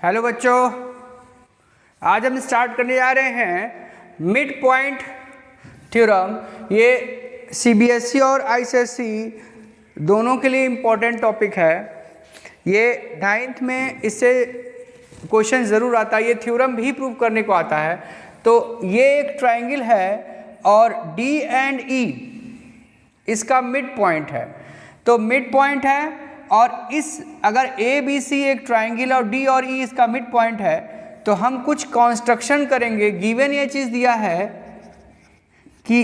Hello बच्चों, आज हम स्टार्ट करने जा रहे हैं मिड पॉइंट थ्योरम। ये सीबीएसई और आईसीएसई दोनों के लिए इम्पोर्टेंट टॉपिक है। ये 9th में इससे क्वेश्चन ज़रूर आता है, ये थ्योरम भी प्रूव करने को आता है। तो ये एक ट्रायंगल है और डी एंड ई इसका मिड पॉइंट है। तो मिड पॉइंट है और इस अगर ए बी सी एक ट्रायंगल और डी और ई इसका मिड पॉइंट है तो हम कुछ कंस्ट्रक्शन करेंगे। गिवन ये चीज़ दिया है कि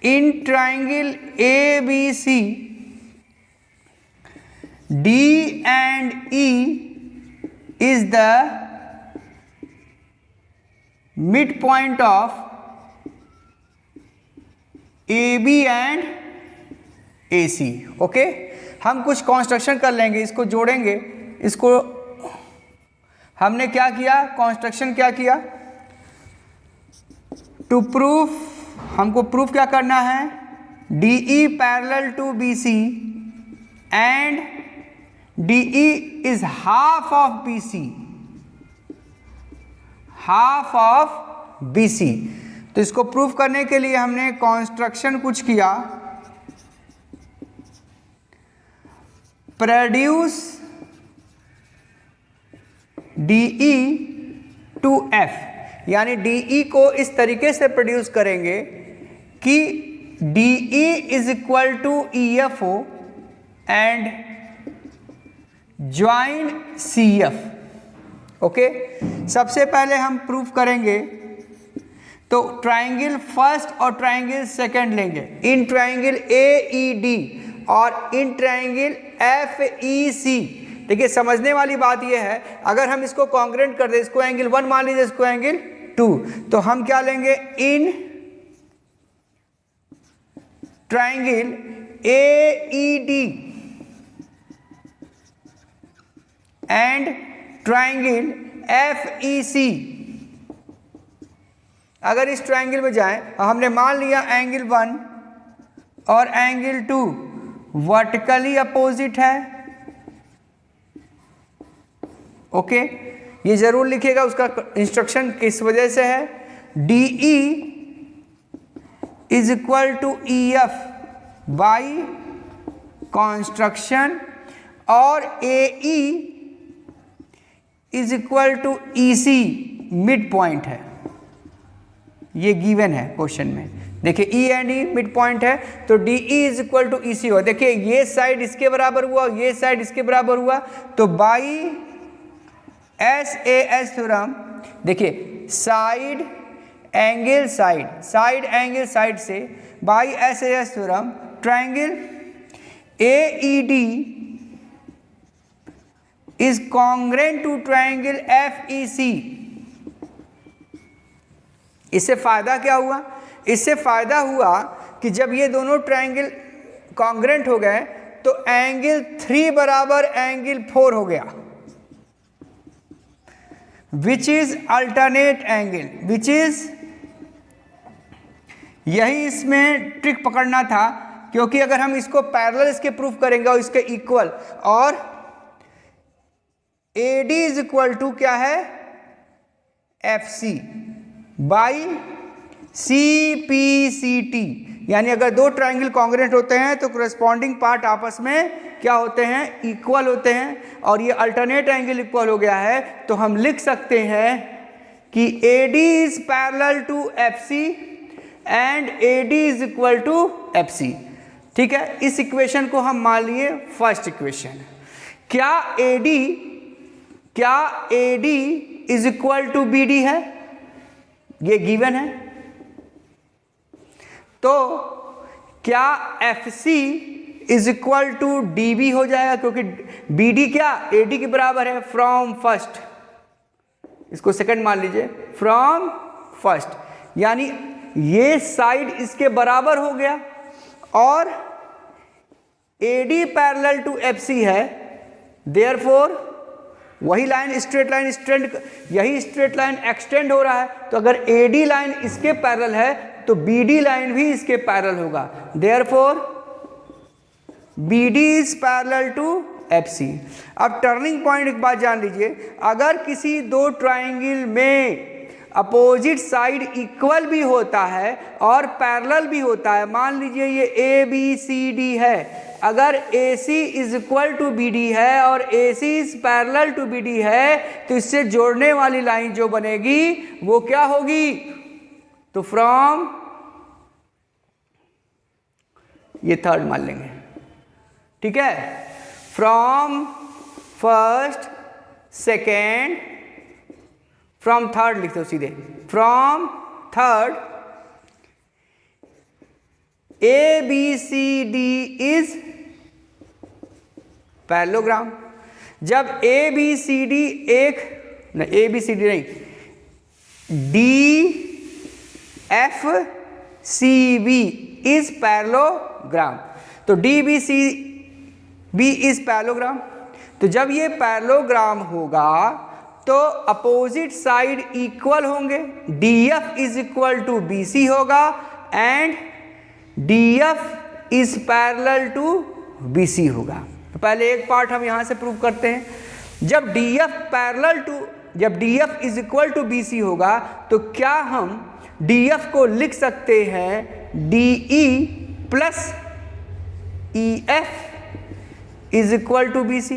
in triangle A B C D and E is the mid point of A B and A C. Okay, हम कुछ कंस्ट्रक्शन कर लेंगे, इसको जोड़ेंगे। इसको हमने क्या किया, कंस्ट्रक्शन क्या किया, टू प्रूफ, हमको प्रूफ क्या करना है, D E parallel to B C and D E is half of B C, half of B C. तो इसको प्रूफ करने के लिए हमने कंस्ट्रक्शन कुछ किया, produce D E to F, यानी डी ई को इस तरीके से प्रोड्यूस करेंगे कि D E is equal to E F O and join C F. Okay, सबसे पहले हम प्रूफ करेंगे तो ट्रायंगल फर्स्ट और ट्रायंगल सेकंड लेंगे। In triangle A E D और इन ट्रायंगल एफ ई सी। देखिए, समझने वाली बात यह है, अगर हम इसको कॉन्ग्रुएंट कर दें, इसको एंगल 1 मान लीजिए, इसको एंगल 2, तो हम क्या लेंगे, in triangle A E D and triangle F E C. अगर इस ट्रायंगल में जाएं, हमने मान लिया एंगल 1 और एंगल 2 वर्टिकली अपोजिट है। ओके, ये जरूर लिखिएगा, उसका इंस्ट्रक्शन किस वजह से है, D E is equal to E F by construction और A E is equal to E C mid point है। ये गिवन है क्वेश्चन में। देखिए, E and E mid point है तो D E is equal to E C हुआ। देखिए, ये साइड इसके बराबर हुआ, ये साइड इसके बराबर हुआ, तो by S A S theorem, देखिए side angle side, side angle side से by S A S theorem triangle A E D is congruent to triangle F E C. इससे फायदा क्या हुआ, इससे फायदा हुआ कि जब ये दोनों ट्रायंगल कॉन्ग्रुएंट हो गए तो एंगल 3 बराबर एंगल 4 हो गया, which is alternate angle, which is, यही इसमें ट्रिक पकड़ना था, क्योंकि अगर हम इसको पैरेलल इसके प्रूफ करेंगे और इसके इक्वल, और A D is equal to क्या है, F C by C P C T, यानी अगर दो ट्रायंगल कॉन्ग्रुएंट होते हैं तो कॉरेस्पॉन्डिंग पार्ट आपस में क्या होते हैं, इक्वल होते हैं। और ये अल्टरनेट एंगल इक्वल हो गया है तो हम लिख सकते हैं कि A D is parallel to F C and A D is equal to F C. ठीक है, इस इक्वेशन को हम मान लिए फर्स्ट इक्वेशन। क्या A D is equal to B D है, ये गिवन है। तो क्या F C is equal to D B हो जाएगा, क्योंकि बी डी क्या ए डी के बराबर है, फ्रॉम फर्स्ट, इसको सेकंड मान लीजिए, फ्रॉम फर्स्ट, यानी ये साइड इसके बराबर हो गया और A D parallel to F C है, देयरफॉर वही लाइन स्ट्रेट लाइन एक्सटेंड, यही स्ट्रेट लाइन एक्सटेंड हो रहा है, तो अगर ए डी लाइन इसके पैरेलल है तो बी डी लाइन भी इसके पैरेलल होगा, therefore B D is parallel to FC। अब टर्निंग पॉइंट एक बात जान लीजिए, अगर किसी दो ट्राइंगल में अपोजिट साइड इक्वल भी होता है और पैरेलल भी होता है, मान लीजिए ये ABCD है, अगर AC is equal to BD है और AC is parallel to BD है, तो इससे जोड़ने वाली लाइन जो बनेगी वो क्या होगी? तो फ्रॉम, ये थर्ड मान लेंगे, ठीक है, from first second, from third लिख दो सीधे, from third ABCD is parallelogram. जब ABCD एक नहीं, ABCD नहीं, DFCB इज पैरेललोग्राम, तो DBCB इज पैरेललोग्राम। तो जब ये पैरेललोग्राम होगा तो अपोजिट साइड इक्वल होंगे, DF is equal to BC होगा and DF is parallel to BC होगा। तो पहले एक पार्ट हम यहां से प्रूव करते हैं। जब DF is equal to BC होगा तो क्या हम DF को लिख सकते हैं DE plus EF is equal to BC,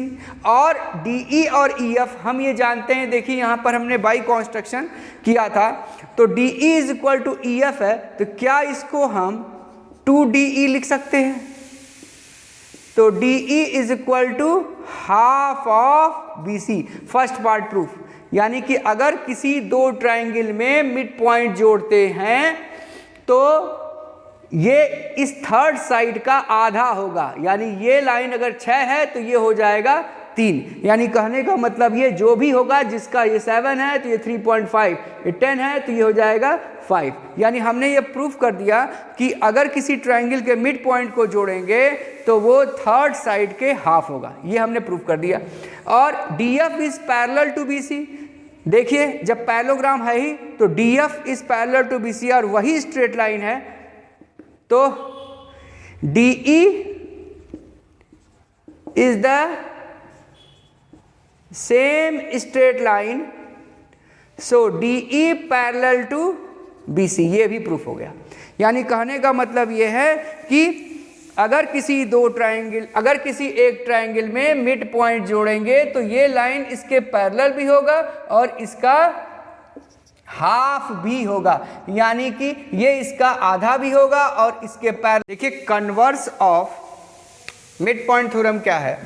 और DE और EF हम ये जानते हैं, देखिए यहां पर हमने बाई कॉन्स्ट्रक्शन किया था, तो DE is equal to EF है, तो क्या इसको हम 2DE लिख सकते हैं? तो DE is equal to half of BC, first part proof. यानी कि अगर किसी दो ट्राइंगल में मिड पॉइंट जोड़ते हैं तो ये इस थर्ड साइड का आधा होगा, यानी ये लाइन अगर 6 है तो ये हो जाएगा 3, यानी कहने का मतलब ये जो भी होगा, जिसका ये 7 है तो ये 3.5, ये 10 है तो ये हो जाएगा 5। यानी हमने ये प्रूफ कर दिया कि अगर किसी ट्राइंगल के मिड पॉइंट को जोड़ेंगे तो वो थर्ड साइड के हाफ होगा, ये हमने प्रूफ कर दिया। और DF is parallel to BC, देखिए जब पैरेललोग्राम है ही तो DF is parallel to BC और वही स्ट्रेट लाइन है, तो DE is the same straight line, so DE parallel to BC, ये भी प्रूफ हो गया। यानी कहने का मतलब ये है कि अगर किसी एक ट्राइंगल में मिड पॉइंट जोड़ेंगे तो ये लाइन इसके पैरेलल भी होगा और इसका हाफ भी होगा, यानी कि ये इसका आधा भी होगा और इसके पैरेलल। देखिए converse of mid point theorem क्या है,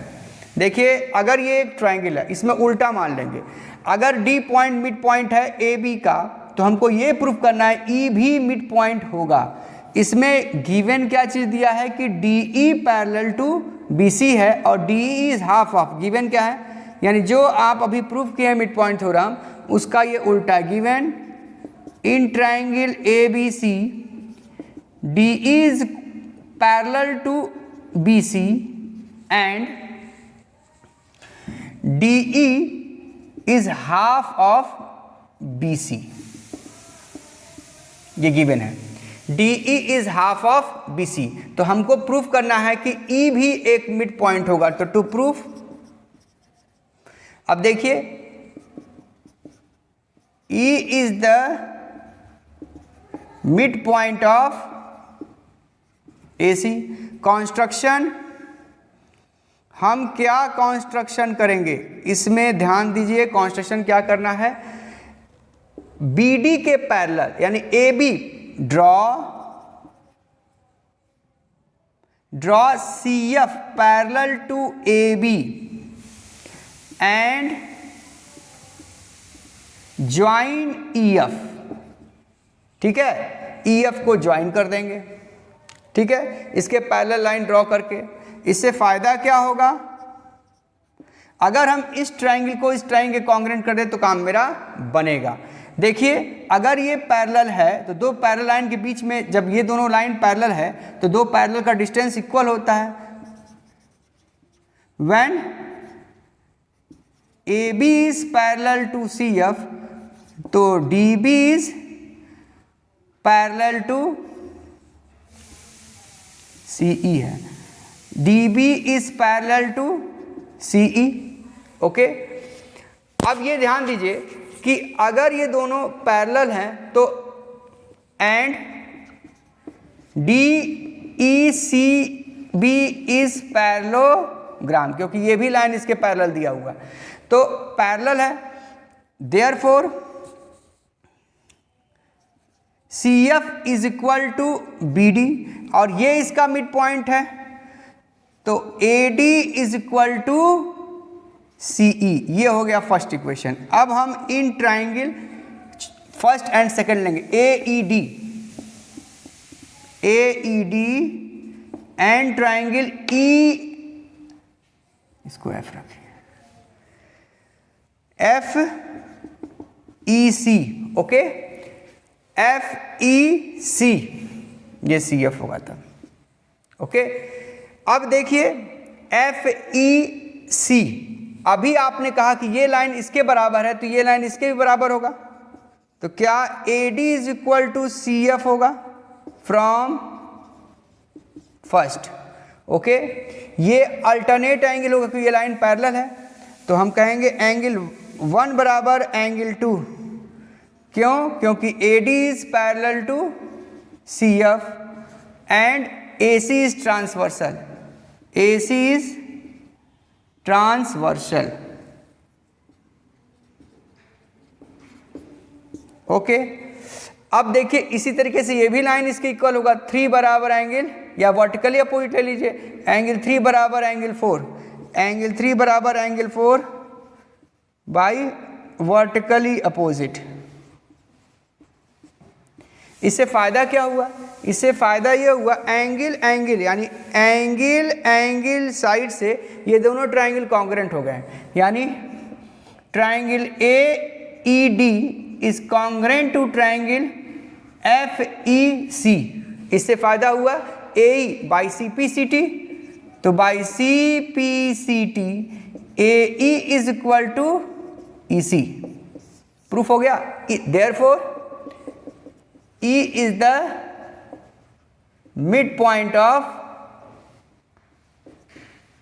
देखिए अगर ये एक ट्राइंगल है, इसमें उल्टा मान लेंगे, अगर D पॉइंट मिड पॉइंट है AB का, तो हमको ये प्रूफ करना है E भी मिड पॉइंट होगा। इसमें गिवन क्या चीज दिया है कि DE पैरेलल टू BC है और DE is half of, given क्या है, यानी जो आप अभी प्रूफ किए हैं मिड पॉइंट थ्योरम उसका ये उल्टा, given in triangle ABC DE is parallel to BC and DE is half of BC, ये गिवन है, DE is half of BC। तो हमको प्रूफ करना है कि E भी एक मिड पॉइंट होगा, तो टू प्रूफ, अब देखिए E is the mid point of AC। Construction, हम क्या कॉन्स्ट्रक्शन करेंगे, इसमें ध्यान दीजिए, कॉन्स्ट्रक्शन क्या करना है, BD के पैरेलल यानी AB, draw CF parallel to AB and join EF, ठीक है, EF को ज्वाइन कर देंगे, ठीक है, इसके पैरेलल लाइन ड्रॉ करके। इससे फायदा क्या होगा, अगर हम इस ट्राइंगल को इस ट्राइंगल के कॉन्ग्रुएंट कर दें तो काम मेरा बनेगा। देखिए अगर ये पैरेलल है तो दो पैरेलल लाइन के बीच में, जब ये दोनों लाइन पैरेलल है तो दो पैरेलल का डिस्टेंस इक्वल होता है। When AB is parallel to CF तो DB is parallel to CE है, DB is parallel to CE। Okay, अब ये ध्यान दीजिए कि अगर ये दोनों पैरेलल हैं तो एंड DECB इज पैरेललोग्राम, क्योंकि ये भी लाइन इसके पैरेलल दिया हुआ है, तो पैरेलल है, therefore CF is equal to BD, और ये इसका मिड पॉइंट है, तो AD is equal to CE। ये हो गया फर्स्ट इक्वेशन। अब हम in triangle first and second लेंगे, AED एंड ट्राइंगल इसको F रखें, FEC। ओके, FEC, ये CF होगा तब। ओके, अब देखिए FEC, अभी आपने कहा कि ये लाइन इसके बराबर है, तो ये लाइन इसके भी बराबर होगा, तो क्या AD is equal to CF होगा फ्रॉम फर्स्ट। ओके, ये अल्टरनेट एंगल होगा क्योंकि ये लाइन पैरेलल है, तो हम कहेंगे एंगल 1 बराबर एंगल 2। क्यों? क्योंकि AD is parallel to CF and AC is transversal, AC is transversal. Okay, अब देखिए इसी तरीके से ये भी लाइन इसके इक्वल होगा, 3 बराबर एंगल, या वर्टिकली अपोजिट ले लीजिए, एंगल 3 बराबर एंगल 4, एंगल 3 बराबर एंगल 4 बाई वर्टिकली अपोजिट। इससे फायदा क्या हुआ? इससे फायदा ये हुआ एंगल एंगल यानी एंगल एंगल साइड से ये दोनों ट्राइंगल कॉन्ग्रुएंट हो गए, यानी triangle AED is congruent to triangle FEC। इससे फायदा हुआ AE बाई CPCT, तो by CPCT AE is equal to EC। Proof हो गया। Therefore E is the midpoint of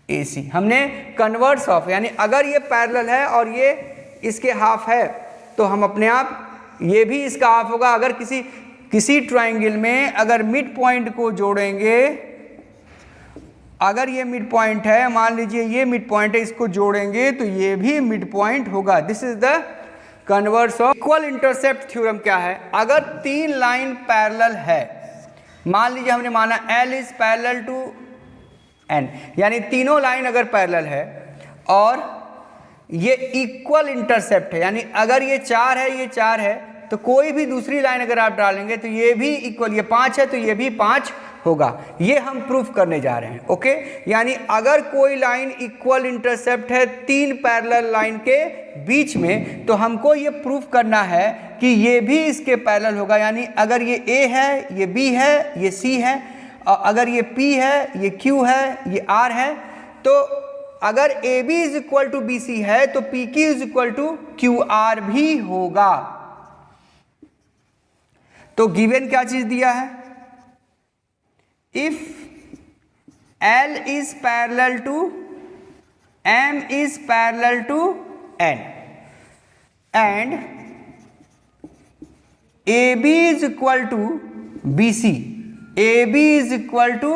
AC। हमने कन्वर्स ऑफ, यानी अगर ये पैरेलल है और ये इसके हाफ है तो हम अपने आप ये भी इसका हाफ होगा। अगर किसी ट्राइंगल में अगर मिड पॉइंट को जोड़ेंगे, अगर ये मिड पॉइंट है, मान लीजिए ये मिड पॉइंट है, इसको जोड़ेंगे तो ये भी मिड पॉइंट होगा। This is the converse of. Equal intercept theorem क्या है? अगर 3 लाइन पैरेलल है, मान लीजिए हमने माना L is parallel to N, यानी तीनों लाइन अगर पैरेलल है और ये इक्वल इंटरसेप्ट है, यानी अगर ये 4 है, ये 4 है, तो कोई भी दूसरी लाइन अगर आप डालेंगे तो ये भी इक्वल, ये 5 है तो ये भी 5 होगा। ये हम प्रूफ करने जा रहे हैं। ओके, यानी अगर कोई लाइन इक्वल इंटरसेप्ट है 3 पैरेलल लाइन के बीच में, तो हमको ये प्रूफ करना है कि ये भी इसके पैरेलल होगा। यानी अगर ये A है, ये B है, ये C है, और अगर ये P है, ये Q है, ये R है, तो अगर AB is equal to BC है तो PQ is equal to QR भी होगा। तो गिवन क्या चीज दिया है? If L is parallel to M is parallel to N and AB is equal to BC, AB is equal to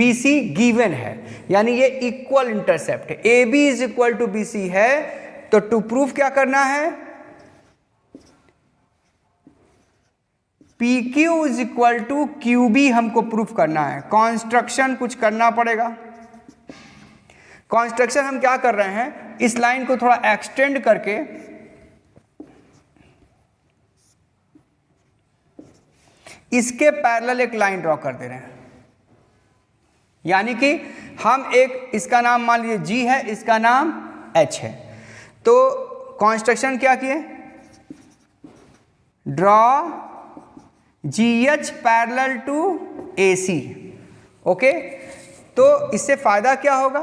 BC given है, यानी ये इक्वल इंटरसेप्ट है। AB is equal to BC है, तो टू प्रूफ क्या करना है? PQ is equal to QB हमको प्रूफ करना है। कॉन्स्ट्रक्शन कुछ करना पड़ेगा। कॉन्स्ट्रक्शन हम क्या कर रहे हैं? इस लाइन को थोड़ा एक्सटेंड करके इसके पैरेलल एक लाइन ड्रॉ कर दे रहे हैं, यानी कि हम एक, इसका नाम मान लीजिए G है, इसका नाम H है। तो कॉन्स्ट्रक्शन क्या किए? Draw GH parallel to AC। Okay, तो इससे फायदा क्या होगा?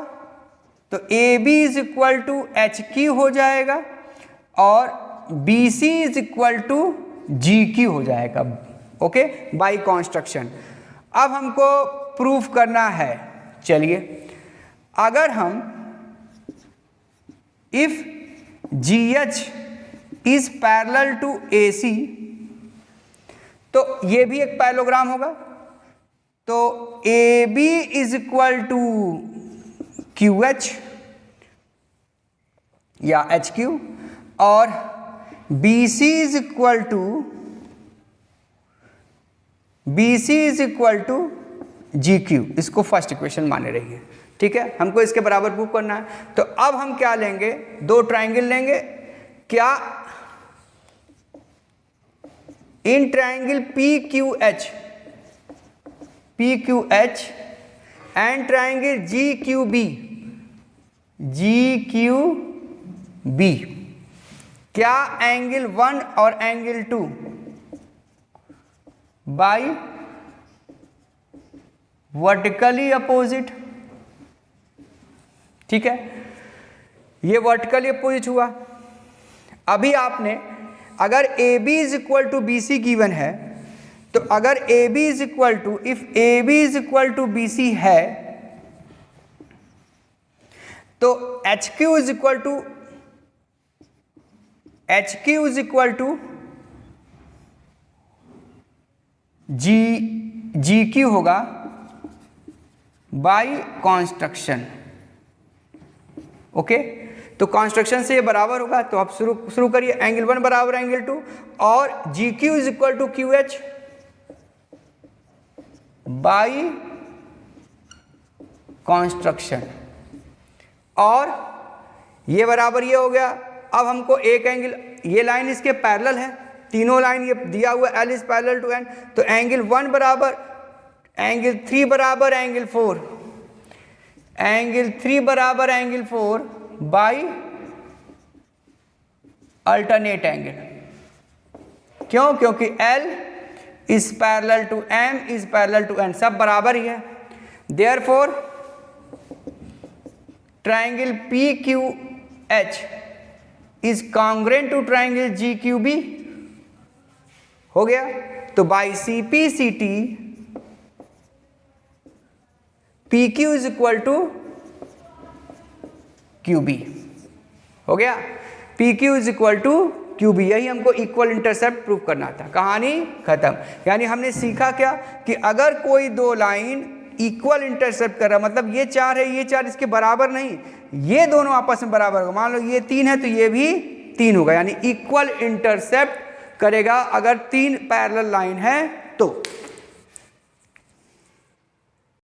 तो AB is equal to HQ हो जाएगा और BC is equal to GQ हो जाएगा। Okay, by construction. अब हमको प्रूफ करना है, चलिए अगर हम if GH is parallel to AC, तो ये भी एक पैरेललोग्राम होगा, तो AB is equal to QH या HQ, और BC is equal to GQ। इसको फर्स्ट इक्वेशन माने रहिए, ठीक है। हमको इसके बराबर प्रूव करना है। तो अब हम क्या लेंगे, दो ट्राइंगल लेंगे। क्या in triangle PQH and triangle GQB, क्या एंगल 1 और एंगल 2 बाई वर्टिकली अपोजिट, ठीक है। ये वर्टिकली अपोजिट हुआ। अभी आपने अगर AB is equal to BC given है, तो अगर AB is equal to, if AB is equal to BC है, तो HQ is equal to GQ होगा बाई कॉन्स्ट्रक्शन, ओके। तो कॉन्स्ट्रक्शन से ये बराबर होगा, तो आप शुरू करिए। एंगल 1 बराबर एंगल 2, और GQ is equal to QH by construction, और ये बराबर ये हो गया। अब हमको एक एंगल, ये लाइन इसके पैरेलल है, तीनों लाइन ये दिया हुआ L is parallel to N, तो एंगल 1 बराबर एंगल 3 बराबर एंगल 4, एंगल 3 बराबर एंगल 4 बाई अल्टरनेट एंगल। क्यों? क्योंकि L is parallel to M is parallel to N, सब बराबर ही है। Therefore triangle PQH is congruent to triangle GQB, हो गया। तो by CPCT PQ is equal to QB, हो गया। PQ is equal to QB, यही हमको इक्वल इंटरसेप्ट प्रूव करना था। कहानी खत्म। यानी हमने सीखा क्या कि अगर कोई दो लाइन इक्वल इंटरसेप्ट कर रहा, मतलब ये 4 है, ये 4 इसके बराबर नहीं, ये दोनों आपस में बराबर होगा। मान लो ये 3 है तो ये भी 3 होगा, यानी इक्वल इंटरसेप्ट करेगा अगर 3 पैरेलल लाइन है तो।